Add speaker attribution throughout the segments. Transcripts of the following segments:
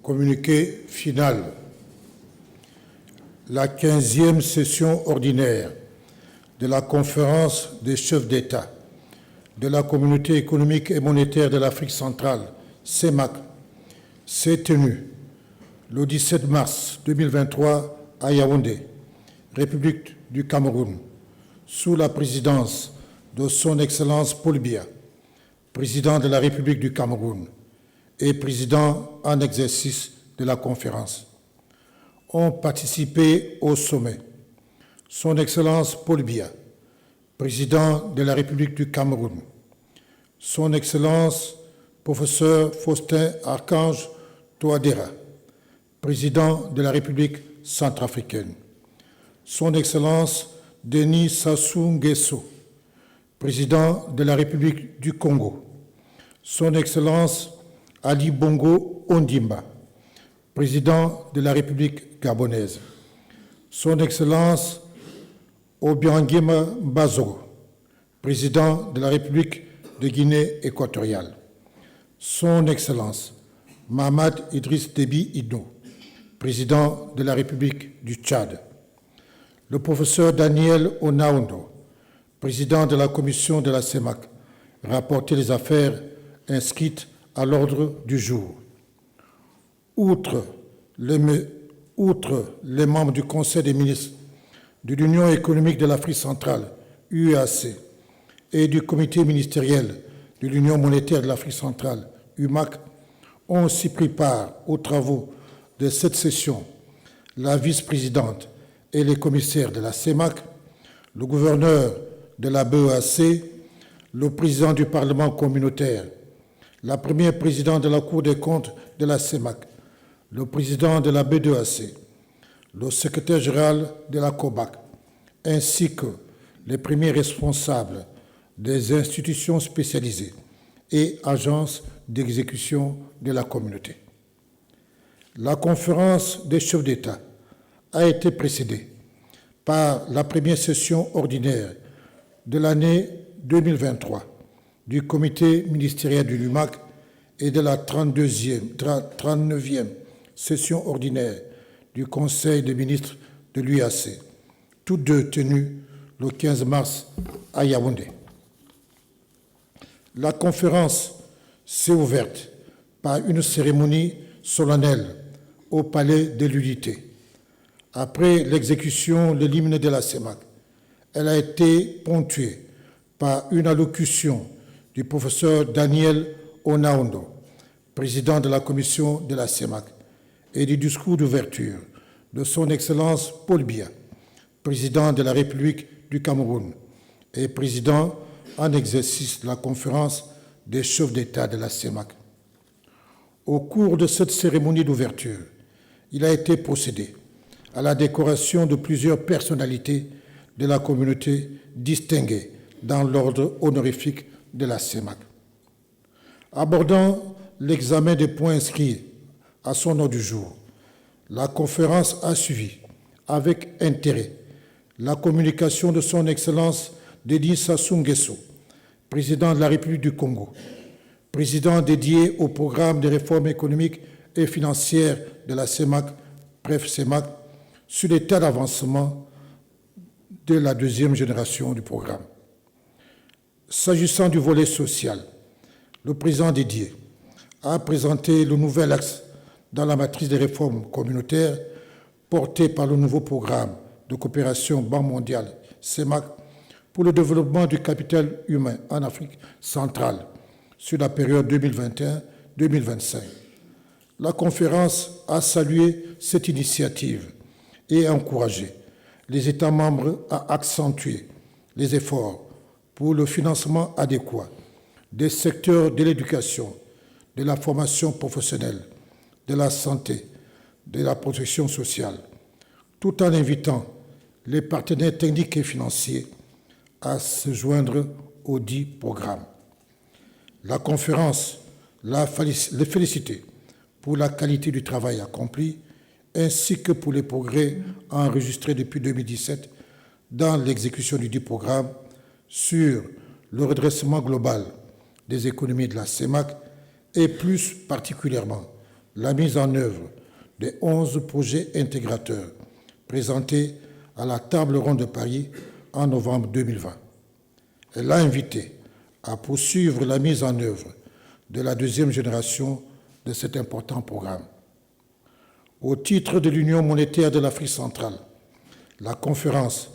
Speaker 1: Communiqué final. La 15e session ordinaire de la conférence des chefs d'État de la Communauté économique et monétaire de l'Afrique centrale, CEMAC, s'est tenue le 17 mars 2023 à Yaoundé, République du Cameroun, sous la présidence de Son Excellence Paul Biya, président de la République du Cameroun et président en exercice de la conférence. Ont participé au sommet Son Excellence Paul Biya, président de la République du Cameroun, Son Excellence Professeur Faustin Archange Touadéra, président de la République centrafricaine, Son Excellence Denis Sassou Nguesso, président de la République du Congo, Son Excellence Ali Bongo Ondimba, président de la République gabonaise, Son Excellence Obiangema Bazogo, président de la République de Guinée équatoriale, Son Excellence Mahamad Idriss Déby Itno, président de la République du Tchad, le professeur Daniel Onaondo, président de la commission de la CEMAC, rapportait les affaires inscrites à l'ordre du jour. Outre les membres du Conseil des ministres de l'Union économique de l'Afrique centrale, UEAC, et du Comité ministériel de l'Union monétaire de l'Afrique centrale, UMAC, ont aussi pris part aux travaux de cette session la vice-présidente et les commissaires de la CEMAC, le gouverneur de la BEAC, le président du Parlement communautaire, la première présidente de la Cour des comptes de la CEMAC, le président de la B2AC, le secrétaire général de la COBAC, ainsi que les premiers responsables des institutions spécialisées et agences d'exécution de la communauté. La conférence des chefs d'État a été précédée par la première session ordinaire de l'année 2023 du comité ministériel du LUMAC et de la 39e session ordinaire du Conseil des ministres de l'UAC, toutes deux tenues le 15 mars à Yaoundé. La conférence s'est ouverte par une cérémonie solennelle au Palais de l'Unité. Après l'exécution de l'hymne de la CEMAC, elle a été ponctuée par une allocution du professeur Daniel Onaondo, président de la commission de la CEMAC, et du discours d'ouverture de Son Excellence Paul Biya, président de la République du Cameroun et président en exercice de la conférence des chefs d'État de la CEMAC. Au cours de cette cérémonie d'ouverture, il a été procédé à la décoration de plusieurs personnalités de la communauté distinguées dans l'ordre honorifique de la CEMAC. Abordant l'examen des points inscrits à son ordre du jour, la conférence a suivi avec intérêt la communication de Son Excellence Denis Sassou Nguesso, président de la République du Congo, président dédié au programme de réforme économique et financière de la CEMAC, bref CEMAC, sur l'état d'avancement de la deuxième génération du programme. S'agissant du volet social, le président dédié a présenté le nouvel axe dans la matrice des réformes communautaires porté par le nouveau programme de coopération Banque mondiale, CEMAC, pour le développement du capital humain en Afrique centrale sur la période 2021-2025. La conférence a salué cette initiative et encouragé les États membres à accentuer les efforts pour le financement adéquat des secteurs de l'éducation, de la formation professionnelle, de la santé, de la protection sociale, tout en invitant les partenaires techniques et financiers à se joindre au dit programme. La conférence les félicité pour la qualité du travail accompli ainsi que pour les progrès enregistrés depuis 2017 dans l'exécution du dit programme sur le redressement global des économies de la CEMAC et plus particulièrement la mise en œuvre des 11 projets intégrateurs présentés à la table ronde de Paris en novembre 2020. Elle l'a invité à poursuivre la mise en œuvre de la deuxième génération de cet important programme. Au titre de l'Union monétaire de l'Afrique centrale, la conférence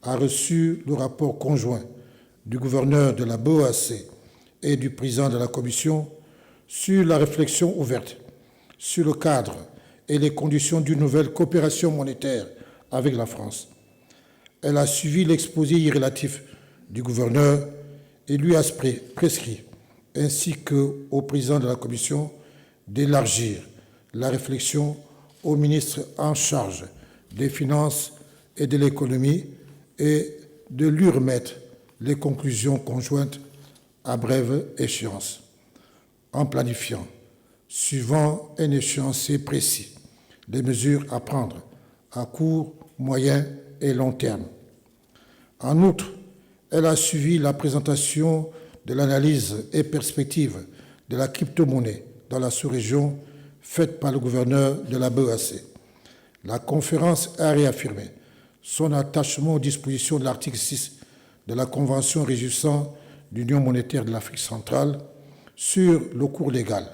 Speaker 1: a reçu le rapport conjoint du gouverneur de la BOAC et du président de la Commission sur la réflexion ouverte sur le cadre et les conditions d'une nouvelle coopération monétaire avec la France. Elle a suivi l'exposé relatif du gouverneur et lui a prescrit, ainsi qu'au président de la Commission, d'élargir la réflexion au ministre en charge des Finances et de l'Économie et de lui remettre les conclusions conjointes à brève échéance, en planifiant, suivant un échéancier précis, des mesures à prendre à court, moyen et long terme. En outre, elle a suivi la présentation de l'analyse et perspective de la crypto-monnaie dans la sous-région faite par le gouverneur de la BEAC. La conférence a réaffirmé son attachement aux dispositions de l'article 6 de la Convention régissant l'Union monétaire de l'Afrique centrale sur le cours légal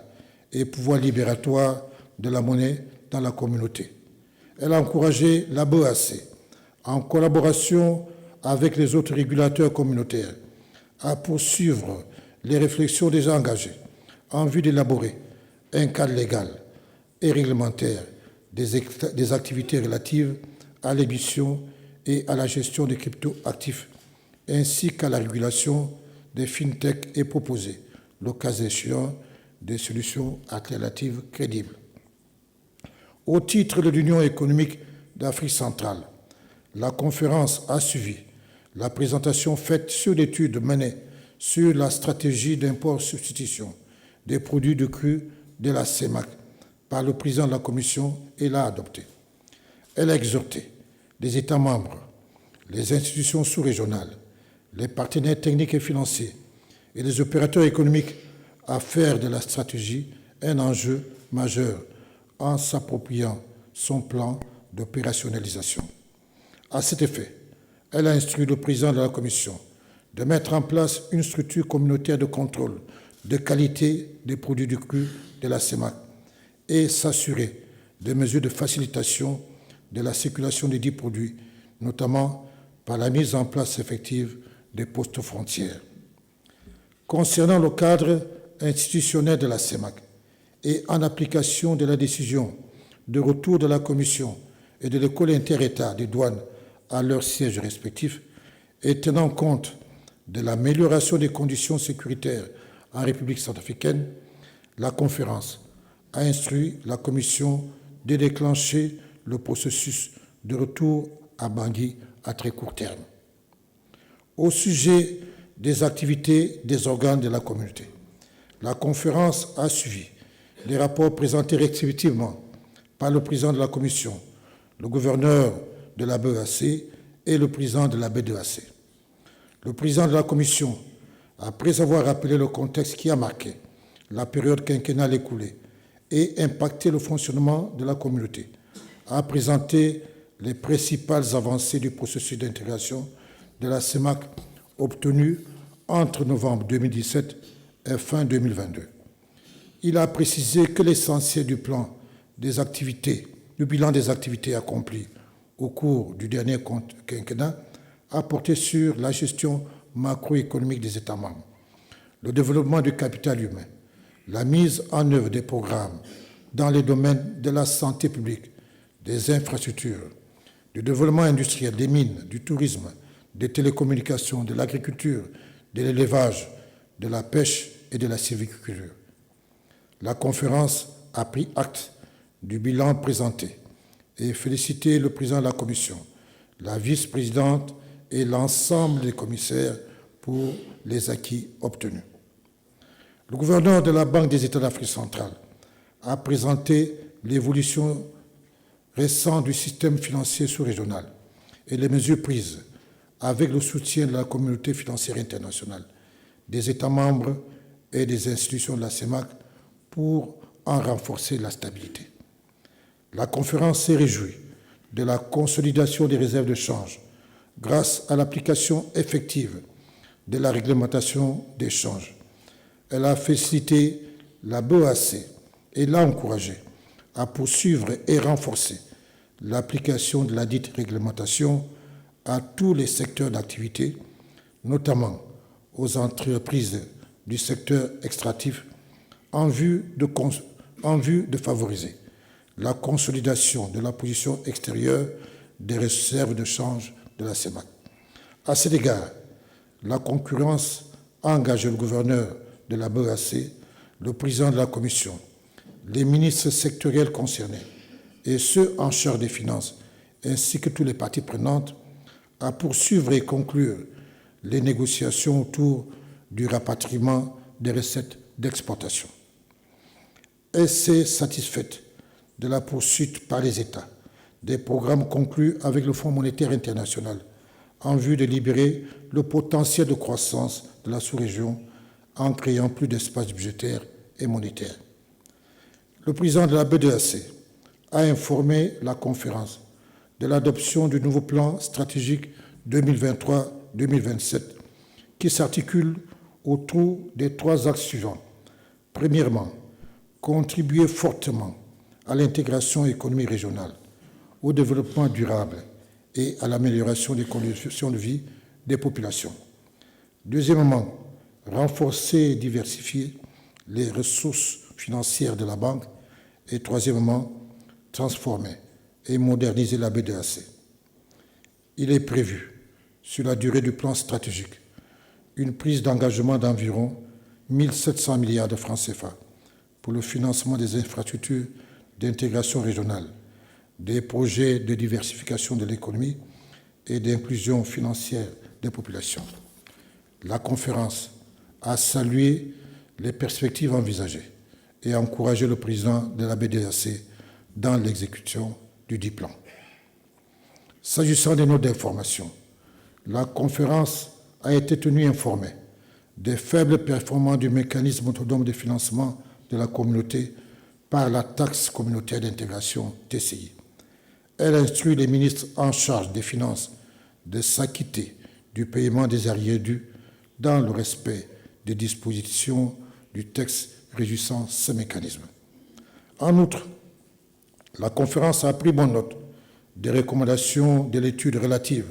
Speaker 1: et pouvoir libératoire de la monnaie dans la communauté. Elle a encouragé la BEAC, en collaboration avec les autres régulateurs communautaires, à poursuivre les réflexions déjà engagées en vue d'élaborer un cadre légal et réglementaire des activités relatives à l'émission et à la gestion des crypto-actifs, ainsi qu'à la régulation des fintech et proposer, le cas échéant, des solutions alternatives crédibles. Au titre de l'Union économique d'Afrique centrale, la conférence a suivi la présentation faite sur l'étude menée sur la stratégie d'import-substitution des produits de cru de la CEMAC par le président de la Commission et l'a adoptée. Elle a exhorté les États membres, les institutions sous-régionales, les partenaires techniques et financiers et les opérateurs économiques à faire de la stratégie un enjeu majeur en s'appropriant son plan d'opérationnalisation. À cet effet, elle a instruit le président de la Commission de mettre en place une structure communautaire de contrôle de qualité des produits du cru de la CEMAC et s'assurer des mesures de facilitation de la circulation des dits produits, notamment par la mise en place effective des postes frontières. Concernant le cadre institutionnel de la CEMAC et en application de la décision de retour de la Commission et de l'École inter-État des douanes à leurs sièges respectifs et tenant compte de l'amélioration des conditions sécuritaires en République centrafricaine, la conférence a instruit la Commission de déclencher le processus de retour à Bangui à très court terme. Au sujet des activités des organes de la communauté, la conférence a suivi les rapports présentés respectivement par le président de la Commission, le gouverneur de la BEAC et le président de la B2AC. Le président de la Commission, après avoir rappelé le contexte qui a marqué la période quinquennale écoulée et impacté le fonctionnement de la communauté, a présenté les principales avancées du processus d'intégration de la CEMAC obtenu entre novembre 2017 et fin 2022. Il a précisé que l'essentiel du bilan des activités accomplies au cours du dernier quinquennat a porté sur la gestion macroéconomique des États membres, le développement du capital humain, la mise en œuvre des programmes dans les domaines de la santé publique, des infrastructures, du développement industriel, des mines, du tourisme, des télécommunications, de l'agriculture, de l'élevage, de la pêche et de la sylviculture. La conférence a pris acte du bilan présenté et félicité le président de la Commission, la vice-présidente et l'ensemble des commissaires pour les acquis obtenus. Le gouverneur de la Banque des États d'Afrique centrale a présenté l'évolution récente du système financier sous-régional et les mesures prises avec le soutien de la communauté financière internationale, des États membres et des institutions de la CEMAC pour en renforcer la stabilité. La conférence s'est réjouie de la consolidation des réserves de change grâce à l'application effective de la réglementation des changes. Elle a félicité la BEAC et l'a encouragée à poursuivre et renforcer l'application de la dite réglementation à tous les secteurs d'activité, notamment aux entreprises du secteur extractif, en vue de favoriser la consolidation de la position extérieure des réserves de change de la CEMAC. À cet égard, la concurrence a engagé le gouverneur de la BEAC, le président de la Commission, les ministres sectoriels concernés et ceux en charge des finances, ainsi que toutes les parties prenantes, à poursuivre et conclure les négociations autour du rapatriement des recettes d'exportation. Elle s'est satisfaite de la poursuite par les États des programmes conclus avec le Fonds monétaire international en vue de libérer le potentiel de croissance de la sous-région en créant plus d'espace budgétaire et monétaire. Le président de la BEAC a informé la conférence de l'adoption du nouveau plan stratégique 2023-2027 qui s'articule autour des 3 axes suivants. Premièrement, contribuer fortement à l'intégration économique régionale, au développement durable et à l'amélioration des conditions de vie des populations. Deuxièmement, renforcer et diversifier les ressources financières de la banque. Et troisièmement, transformer et moderniser la BEAC. Il est prévu, sur la durée du plan stratégique, une prise d'engagement d'environ 1 700 milliards de francs CFA pour le financement des infrastructures d'intégration régionale, des projets de diversification de l'économie et d'inclusion financière des populations. La conférence a salué les perspectives envisagées et a encouragé le président de la BEAC dans l'exécution du dit plan. S'agissant des notes d'information, la conférence a été tenue informée des faibles performances du mécanisme autonome de financement de la communauté par la taxe communautaire d'intégration TCI. Elle instruit les ministres en charge des finances de s'acquitter du paiement des arriérés dus dans le respect des dispositions du texte régissant ce mécanisme. En outre, la conférence a pris bonne note des recommandations de l'étude relative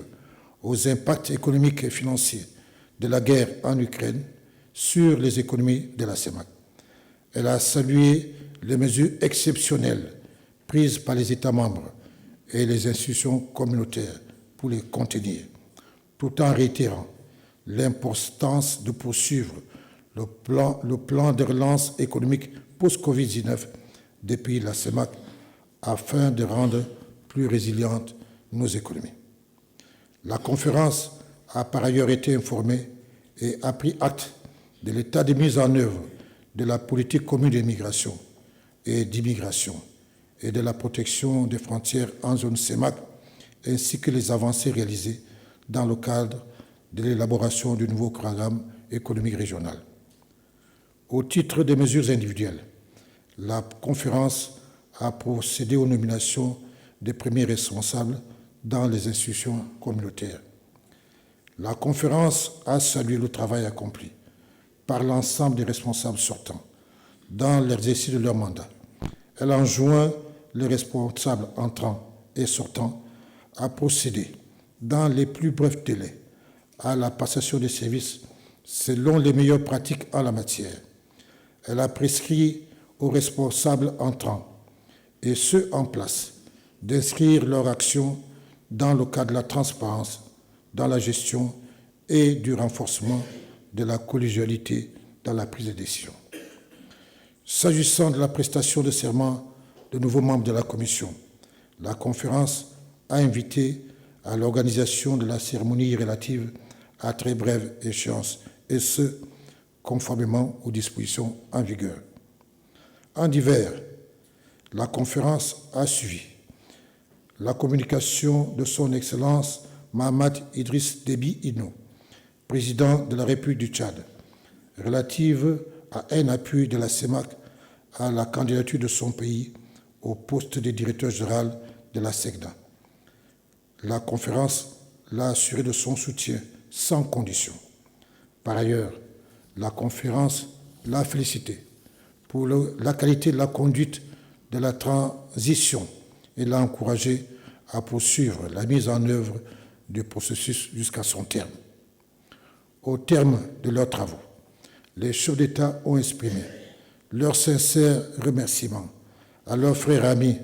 Speaker 1: aux impacts économiques et financiers de la guerre en Ukraine sur les économies de la CEMAC. Elle a salué les mesures exceptionnelles prises par les États membres et les institutions communautaires pour les contenir, tout en réitérant l'importance de poursuivre le plan de relance économique post-Covid-19 des pays de la CEMAC afin de rendre plus résilientes nos économies. La conférence a par ailleurs été informée et a pris acte de l'état de mise en œuvre de la politique commune d'immigration et d'immigration et de la protection des frontières en zone CEMAC, ainsi que les avancées réalisées dans le cadre de l'élaboration du nouveau programme économique régional. Au titre des mesures individuelles, la conférence a procédé aux nominations des premiers responsables dans les institutions communautaires. La conférence a salué le travail accompli par l'ensemble des responsables sortants dans l'exercice de leur mandat. Elle enjoint les responsables entrants et sortants à procéder dans les plus brefs délais à la passation des services selon les meilleures pratiques en la matière. Elle a prescrit aux responsables entrants et ceux en place d'inscrire leur action dans le cadre de la transparence, dans la gestion et du renforcement de la collégialité dans la prise de décision. S'agissant de la prestation de serment de nouveaux membres de la Commission, la conférence a invité à l'organisation de la cérémonie relative à très brève échéance, et ce, conformément aux dispositions en vigueur. En divers, la conférence a suivi la communication de son Excellence Mahamat Idriss Déby Itno, président de la République du Tchad, relative à un appui de la CEMAC à la candidature de son pays au poste de directeur général de la SECDA. La conférence l'a assuré de son soutien sans condition. Par ailleurs, la conférence l'a félicité pour la qualité de la conduite de la transition et l'a encouragé à poursuivre la mise en œuvre du processus jusqu'à son terme. Au terme de leurs travaux, les chefs d'État ont exprimé leur sincère remerciement à leur frère ami,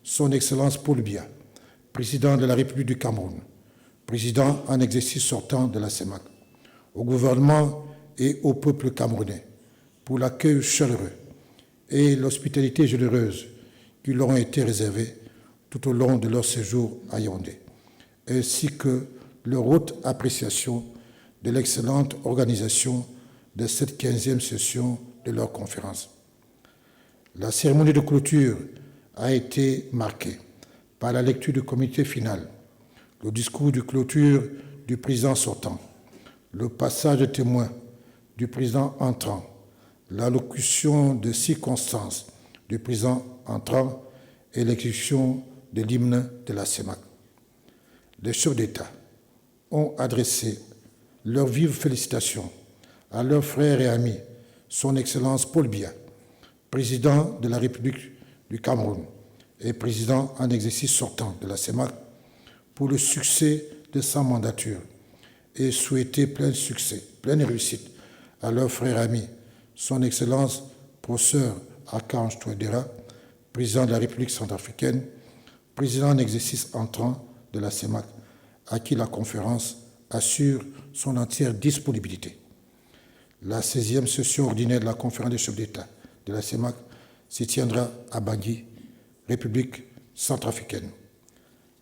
Speaker 1: son Excellence Paul Biya, président de la République du Cameroun, président en exercice sortant de la CEMAC, au gouvernement et au peuple camerounais pour l'accueil chaleureux et l'hospitalité généreuse qui leur ont été réservés tout au long de leur séjour à Yaoundé, ainsi que leur haute appréciation de l'excellente organisation de cette 15e session de leur conférence. La cérémonie de clôture a été marquée par la lecture du communiqué final, le discours de clôture du président sortant, le passage de témoin du président entrant, l'allocution de circonstances du président entrant et l'exécution de l'hymne de la CEMAC. Les chefs d'État ont adressé leurs vives félicitations à leur frère et ami, son Excellence Paul Biya, président de la République du Cameroun et président en exercice sortant de la CEMAC, pour le succès de sa mandature et souhaiter plein succès, pleine réussite à leur frère et ami, son Excellence professeur Archange Touadéra, président de la République centrafricaine, président en exercice entrant de la CEMAC, à qui la conférence assure son entière disponibilité. La 16e session ordinaire de la conférence des chefs d'État de la CEMAC se tiendra à Bangui, République centrafricaine.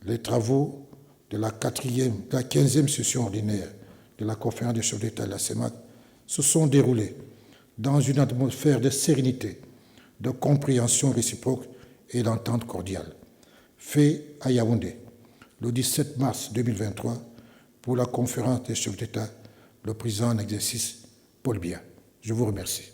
Speaker 1: Les travaux de la 15e session ordinaire de la conférence des chefs d'État de la CEMAC se sont déroulés dans une atmosphère de sérénité, de compréhension réciproque et d'entente cordiale. Fait à Yaoundé, le 17 mars 2023, pour la conférence des chefs d'État, le président en exercice Paul Biya. Je vous remercie.